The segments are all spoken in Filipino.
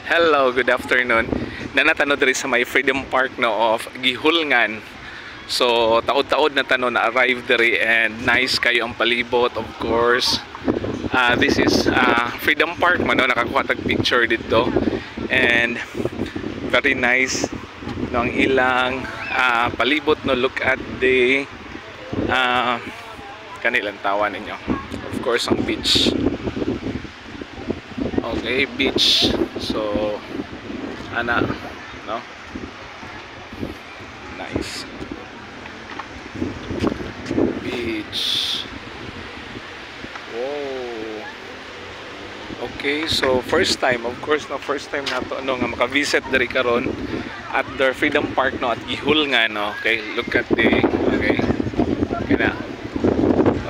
Hello, good afternoon. Nanatano diri sa may Freedom Park no of Gihulngan. So, taod-taod na tano na arrive diri and nice kayo ang palibot, of course. This is Freedom Park man no, nakakuha tag picture dito. And very nice no ang ilang palibot no, look at the kanilang tawa ninyo. Of course, ang beach. Okay, beach. So, ana, no? Nice. Beach. Wow. Okay, so first time, of course, no, first time na to, ano, nga maka-visit diri karon at the Freedom Park, no, at Gihulngan, no? Okay, look at the, okay, kina.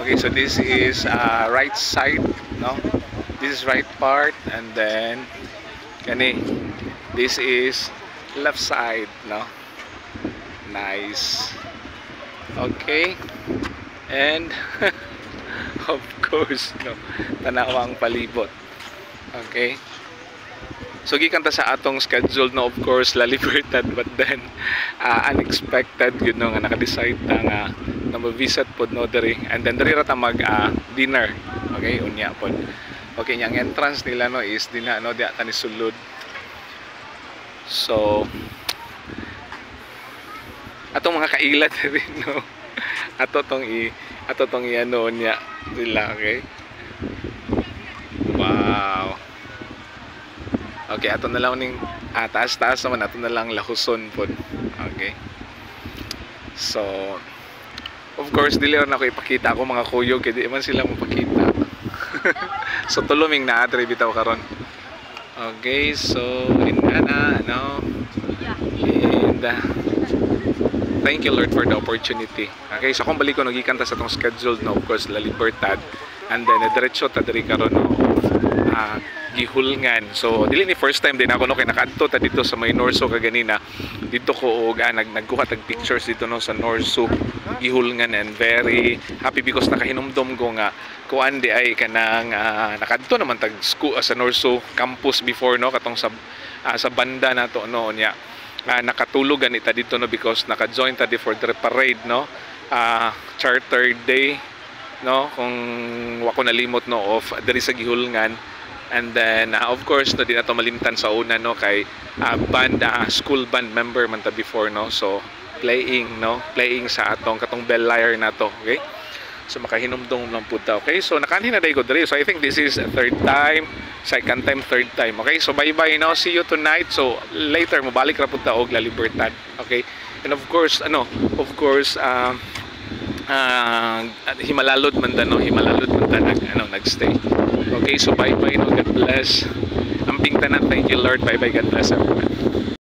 Okay, so this is right side, no? This is right part, and then kani, this is left side, no? Nice. Okay, and of course, no, tanawa ang palibot. Okay, so gikan ta sa atong schedule, no, of course La Libertad, but then unexpected yun, no, nga naka-decide ta nga na mag-visit pod no diri, and then diri ra ta mag dinner. Okay, unya pod. Okay, yung entrance nila, no, is dina, no, diya tani sulod. So, atong mga kailat rin, no, ato tong i-ano niya nila. Okay, wow. Okay, ato na lang ning taas-taas naman, ato na lang lahuson pod. Okay, so of course dili ron ako ipakita ako mga kuyog kay di man sila mapakita. So tuluming na adre bitaw karon. Okay, so inana, no, and thank you Lord for the opportunity. Okay, so kung balik ko nagikan ta sa tong schedule, no, of course La Libertad, and then diretso ta diri karon, no, Gihulngan. So dili ni first time din ako, no, kay nakaadto ta dito sa may Norso kaganina. Dito ko og nagkuha tag pictures dito, no, sa Norso Gihulngan, and very happy because nakahinumdom ko nga kuan di ay kanang nakaadto naman tag school sa Norso campus before, no, katong sa banda nato, no, nya nakatulugan ita dito, no, because naka-join ta di for the parade, no, charter day, no, kung wako nalimot, no, of diri sa Gihulngan. And then of course, no, di na to malimtan sa una, no, kay band school band member man ta before, no, so playing sa atong katong bell lyre na to. Okay, so makahinumdong lang pud ta. Okay, so nakanhin na day ko diri. So I think this is third time, second time, third time. Okay, so bye bye now, see you tonight. So later mobalik ra pud ta og La Libertad. Okay, and of course Himalalod man ta, no, nagstay. Okay, so bye bye, no, God bless. Amping tanan, thank you Lord, bye bye, God bless everyone.